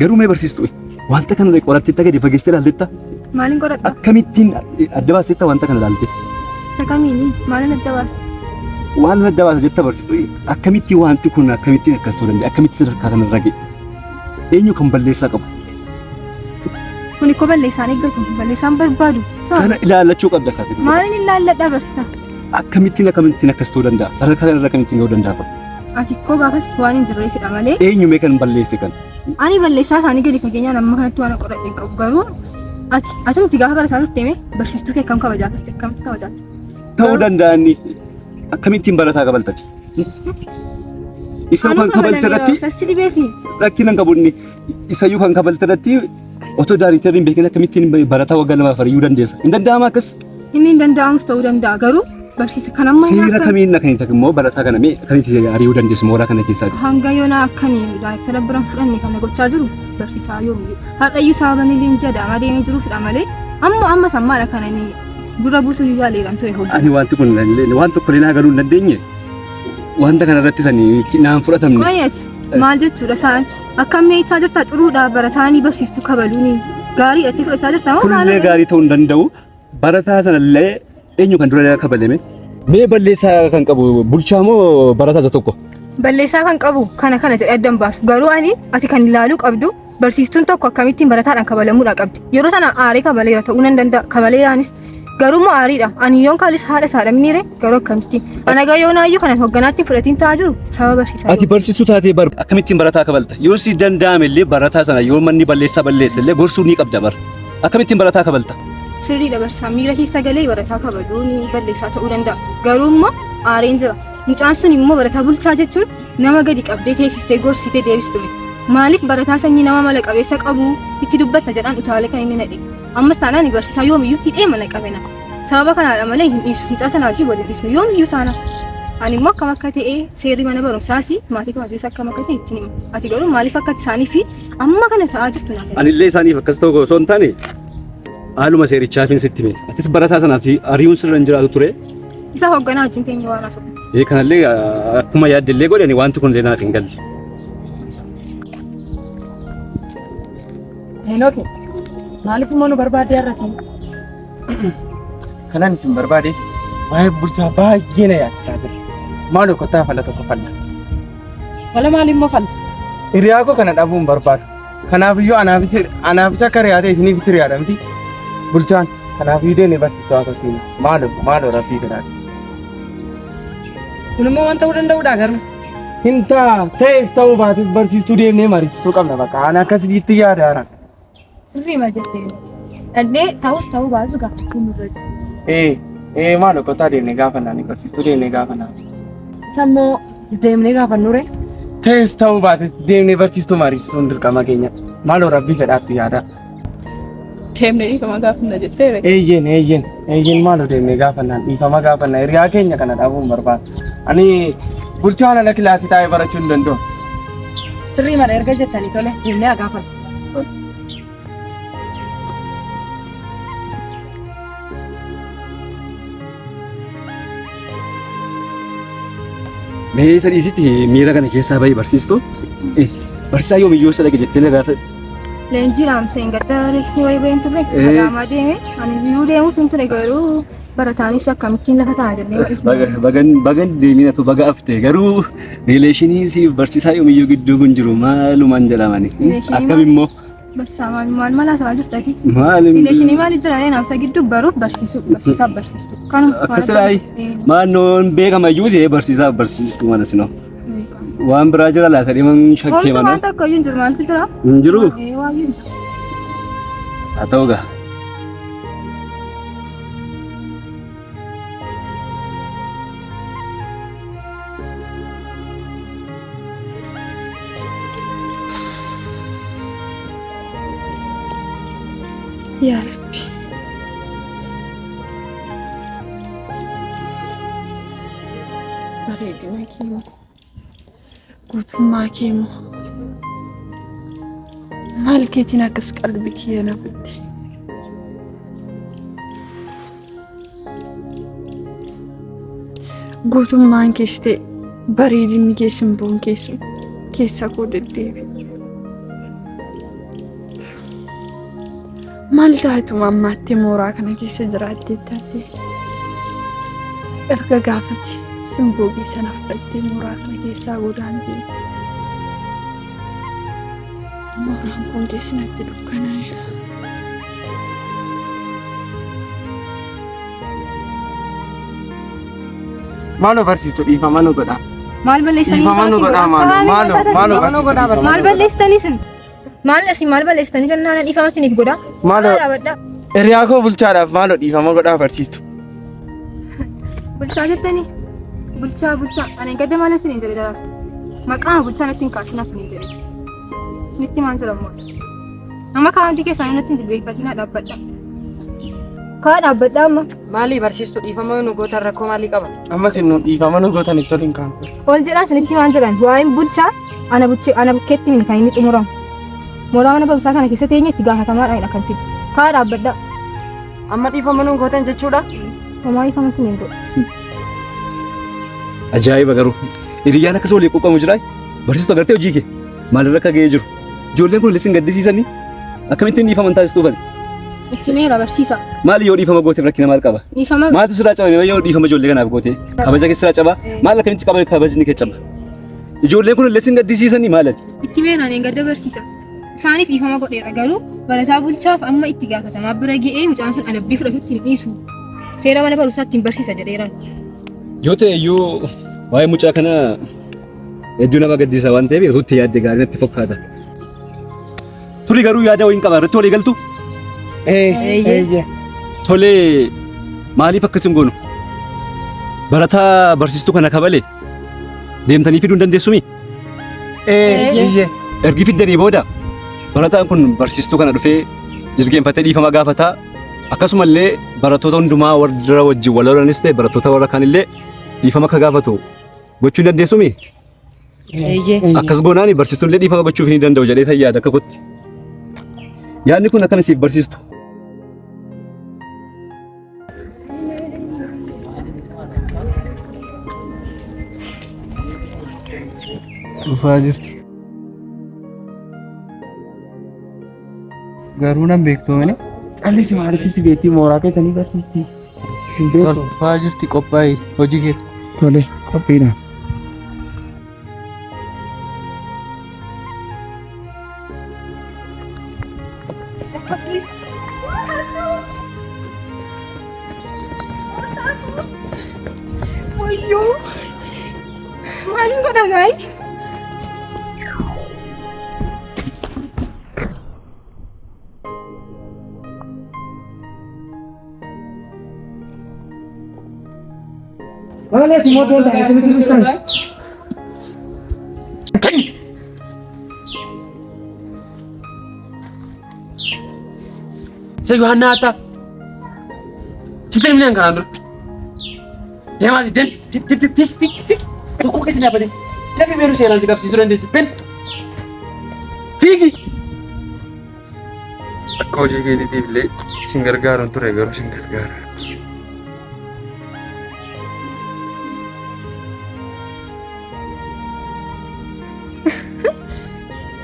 garuu mee barsiistu wanta kana qorattee gadi fageessitee ilaaltetta maaliin qoradha akkamittiin adda baastetta wanta kana ilaalte isa kamiini maaliin adda baasta waan adda baasa jetta barsiistu akkamittiin wanti kun akkamittiin akkas ta'uu danda'a akkamittiin sadarkaa kana irra ga'e eenyu kan balleessaa qabu kuni ko balleessaan eeggatu balleessaan barbaadu kana ilaallachuu qabda kaatee maaliin ilaalladha barsiisa akkamittiin akkas ta'uu danda'a sadarkaa kana irra akkamittiin ga'uu danda'a ati ko gaafas waan hin jirreefidha malee eenyu mee kan balleesse kan ani balleessaa isaanii gadi fageenyaan amma kanatti waan qoradhe qabu garuu atumti gaafa gara isaanitti deeme barsiistuu kee kam kabajaafatte akkamitti kabajaatte ta'uu danda'ani akkamittiin barataa kabaltati isa kan kabaltatti sassi dibeesi rakkinan qabunni isayyuu kan kabaltatti otoo daariiteriin beekan akkamittiin barataa waggaa lamaaf ari'uu dandeessa hin danda'ama akkas inni hin danda'amus ta'uu danda'a garuu barsiisa kanamma seera kamiin kan ta'e immoo barataa kana mee akkamitti ari'uu dandeessu mooraa kana keessatti hanga yoona akkanii daayirektara biraan fudhanne kan gochaa jiru barsiisaa yoomiyyuu har'ayyuu sababni leenjii adaamaa deemee jiruufidha malee amma sammaadha kananii dura buusuu yaaleeran ture hojii ani wanti kun waan tokko illee galuu hin dandeenye wanta kana irratti sanii naan fudhatamne qoyet maal jechuudha isaan akkam meechaa jirta xuruudha barataanii barsiistuu kabaluuni gaarii itti fudhachaa jirta moo maal gaarii ta'uu hin danda'u barataa sanallee eenyu kan dura kabalame mee balleessaa kan qabu bulchaa moo barataa isa tokko balleessaa kan qabu kana jedhee addan baasu garuu ani ati kan ilaaluu qabdu barsiistuun tokko akkamittiin barataadhaan kabalamuudha qabdi yeroo sana aarii kabaleera ta'uu nan danda'a kabaleeraanis garuu moo aariidha ani yoon kaalis haadha saadhamniire garuu akkamittiin anagaa yoonaayyuu kanan hogganaatti fudhatiin ta'aa jiru sababa barsiisaa ati barsiistuu taatee akkamittiin barataa kabalta yoo si danda'ame illee barataa sana yoo manni balleessaa balleesse illee gorsuu ni qabda bar akkamittiin barataa kabalta sirriidha barsiisaa miila keessa galee barataa kabaluun balleessaa ta'uu danda'a garuu immoo aariin jira mucaan sun immoo barataa bulchaa jechuun nama gadi qabdee teessistee gorsitee deebistu maaliif barataa sanyii nama mala qabeessa qabu itti dubbatta jedhaan utaalee kan inni nadhe ammas taanaan barsiisaa yoomiyyuu hidhee mana qabena sababa kanaadha malee hin dhiisu mucaa sana wajjin waliin dhiisnu yoomiyyuu taana ani immoo akkam akka ta'e seerri mana barumsaas maatii kabajuus akkam akka ta'e ittiin hima ati garuu maaliif akka isaanii fi amma kana ta'aa jirtu naaf anillee isaaniif akkas ta'u osoo hin taane haaluma seerichaafin sitti hime atis barataa sanaaf ari'uun sirra hin jiraatu ture isa hoogganaa wajjin teenya waan haasa'u kanallee akkuma yaaddellee godhani wanti kun illee naaf hin galle Henoke maaliif immoo nu barbaade har'ati kanan isin barbaade waa'ee bulchaa baay'ee na yaachisaa jira maaloo kottaa falla tokko falla fala maaliif immoo falla hiriyaa koo kana dhabuun barbaadu kanaafiyyuu anaafis akka riyaa ta'e isiniif riyaadha miti bulchaan kanaafiyyuu deemee barsiistuu haasofsiina maaloo rabbii gadaati kun immoo waan ta'uu danda'uudha garuu hin ta'es ta'uu baates barsiistuu deemnee mariisisuu qabna bakka ana akkasitti yaada haaraan sirrii ma jettee dhadhee ta'uu baasu gaafa maaloo kottaa deemnee gaafannaan barsiistuu deemnee gaafannaan sammoo deemnee gaafannure ta'es ta'uu baates deemnee barsiistuu mariisisuun dirqama keenya maaloo rabbii fedhaatti yaada deemnee dhiifama gaafanna jetteere eeyyen maaloo deemnee gaafannaan dhiifama gaafanna hiriyaa keenya kana dhabuun barbaada ani bulchaan ala kilaasii taa'ee barachuu hin danda'u sirrii mala erga jettanii tole deemnee gaafanna mee sadiisitti miira kana keessaa baay'ee barsiistu barsiisaa yoomiyyuu isa dhage jettee na gaafa leenjii raamseen gadda reeksisni wayii bahin turre magaamaa deeme ani biyyuu deemuuf hin ture garuu barataanis akkamittiin lafa ta'a jennee bagan deeminatu baga afte garuu riileeshinii siif barsiisaa yoomiyyuu gidduu kun jiru maalumaan jedhamani akkam immoo barsiisaa maal mala isaa jirtati riileeshinii maali jira naamsa gidduu baruuf barsiisaaf barsiistu akkasirraa maannoon beekamayyuu ta'e barsiisaaf barsiistu mana sinoo waan biraa jira laata dhiman shakkee mana waan tokko hin jiru maaltu jira hin jiru haa ta'u gaa Ya Rabbi. Bareedina keemo guutummaa keemo maal keetiin akkas qalbii kiyya nafatte guutummaan keessee bareedinni keessan boon keessa koo deddeebi Maal taatu mammaatti mooraa kana keessa jiraattee taate erga gaafate simboobii sana fudhattee mooraa kana keessaa godaantee mooraan kun keessatti dukkanaa'eera. Maaloo barsiistu dhiifama nu godhaa. Maal balleessanii? Dhiifama nu godhaa maaloo barsiistu. Maal balleessanii sin? Maal balleessanii jennaan dhiifama isiniif godhaa? Maaloo hiriyaa koo bulchaadhaaf maaloo dhiifama godhaa barsiistu. Bulchaa jettanii? Bulchaa. Ani gadda maal isiniin jedhe daraaftu? Maqaa bulchaa natti hin kaasina isiniin jedhe. Isinitti maal jedhamu? Amma kaawwantii keessaan natti hin jilbeeffatinaa dhaabbadha. Kaa dhaabbadha amma. Maalii barsiistu dhiifama nu gootan rakkoo maalii qaba? Ammas inni dhiifama nu gootan itti waliin kaan. Ol jedhaa isinitti maal jedhan? Waa'een bulchaa ana bukkeetti min kan inni xumuramu. Mooraa mana barumsaa kana keessatti eenyu itti gaafatamaadha kan fidu. Kaa dhaabbadha. Amma dhiifama nu gootan jechuudha? Homaa dhiifama isiniin godha. Ajaa'iba garuu hiriyyaan akkasuma walii quuqamu jira. Barsiistuu agartee hojii kee maalirra akka ga'ee jiru. Ijoolleen kun isin gaddisiisanii akkamittiin dhiifama taasistuufan? Itti meera barsiisa. Maali yoo dhiifama gooteef rakkina maal qaba? Dhiifama. Maaltu sirraa cabame yoo dhiifama ijoollee kanaaf goote? Kabaja kee sirraa caba? Maal akkamitti qabame kabajni kee caba? Ijoolleen kun isin gaddisiisanii maalati? Itti meera ani gadda barsiisa. Isaaniif dhiifama godheera garuu barataa bulchaaf amma itti gaafatamaa bira ga'ee mucaan sun adabbii fudhatutti hin dhiisu. Seera mana barumsaatti hin barsiisa jedheeraan. Yoo ta'e iyyuu waa'ee mucaa kana hedduu nama gaddisiisa waan ta'eef utuutti yaadde gaarii natti fakkaata. Turi garuu yaada wayiin qaba irratti walii galtu. Tolee maaliif akkasin goonu? Barataa barsiistuu kana kabale deemtanii fiduu hin dandeessumi? Ergi fiddanii booda barataan kun barsiistuu kana dhufee jilgeenfatee dhiifama gaafataa. Akkasumallee barattoota hundumaa warra wajjin wal lolanis ta'e barattoota warra kaanillee dhiifama akka gaafatu gochuu hin dandeessumi? Akkas goonaan barsiistuun illee dhiifama gochuuf ni danda'u jedhee yaada akka kotti. Yaadni kun akkamisiif barsiistu? Dhufaa jirti. Garuu nan beektoomini. Dhalli si maalitti si beektii mooraa keessanii barsiistii? Dhufaa jirti qophaa'ii hojii kee. Tole qophiidhaan. Wayyoo! Maaliin godha gaa'ii? Maalati mootoon taa'ee kun turtan? Saya Yohana ata. Kita ni kan andur. Dia masih den fik. Toko kesini apa deh? Tapi baru saya langsung kapsi sudah desi pen. Figi. Aku jadi di beli singar gar untuk regar singar gar.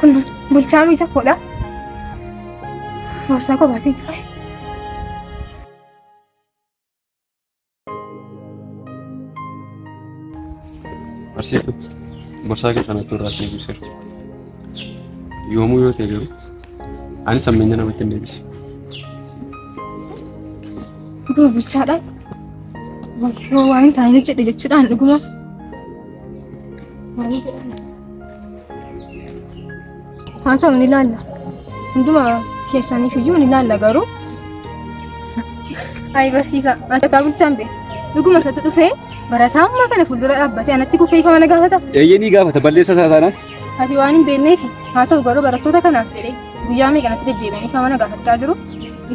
Kun bulchaa mija kodha. Borsaa koo baatee jira. Barsiiftu borsaa keessaa natti raasnee buuseera. Yoomuu yoo ta'e garuu ani sammeenya namatti hin deebisu. Dhuguma bulchaadha. Waan hin taane jedhe jechuudhaan dhuguma. Haa ta'u ni ilaalla. Hunduma keessaniif iyyuu ni ilaalla garuu. Ayi barsiisa. Barataa bulchaan bee. Dhuguma isatu dhufee barataa ammaa kana fuuldura dhaabbatee anatti kufee ifama na gaafata. Eeyyee ni gaafata balleessa isaa taanaan. Ati waan hin beekneef haa ta'u garuu barattoota kanaaf jedhee guyyaa meeqanatti deddeebi'anii ifama na gaafachaa jiru.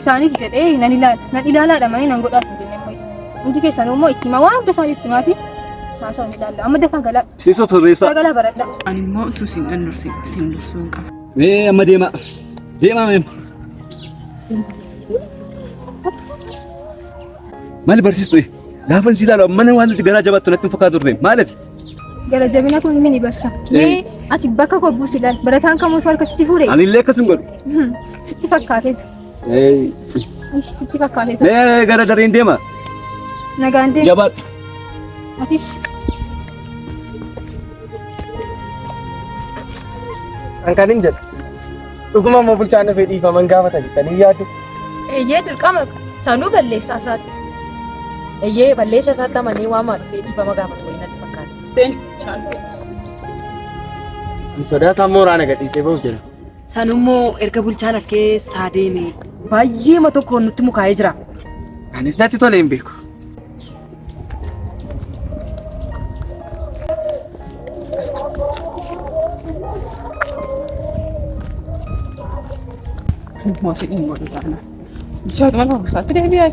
Isaaniif jedhee nan ilaala. Nan ilaalaadha malee nan godhaaf hin jenneen baay'ee. Hundi keessanuu immoo itti himaa waan hunda isaa itti himaati. Haa ta'u ni ilaalla. Amma dafaa galaa. Siisuuf sirreessaa. Galaa baradha. Ani immoo utuu isin dursuu qaba. Amma deema. Deemaa meem. Maali barsiistu? Laafan si ilaalu mana waan nuti garaa jabaattu natti hin fakkaatu turte maalati? Gara jabina kun ni barsa. Ati bakka koo buusi ilaal. Barataan kamuu harka sitti fuudhe. Ani illee akkas hin godhu. Sitti fakkaateetu. Sitti fakkaate Mee gara dareen deema. nagaan deemu. Jabaadhu. Atis Kan kan hin jedhu. Dhuguma immoo bulchaan dhufee dhiifaman gaafata jettanii yaaddu. Eeyyee dirqama sanuu balleessaa isaatti. Eeyyee balleessa isaatti amanee waamaa dhufee dhiifama gaafatu wayii natti fakkaata. Sodaa mooraa gadhiisee bahuuf jira. Sanummoo erga bulchaan as keessaa deeme baay'ee tokkoon nutti mukaa'ee jira. Anis natti tole hin beeku. Masih ingin tahu. Bisa mana? Satu dia biar.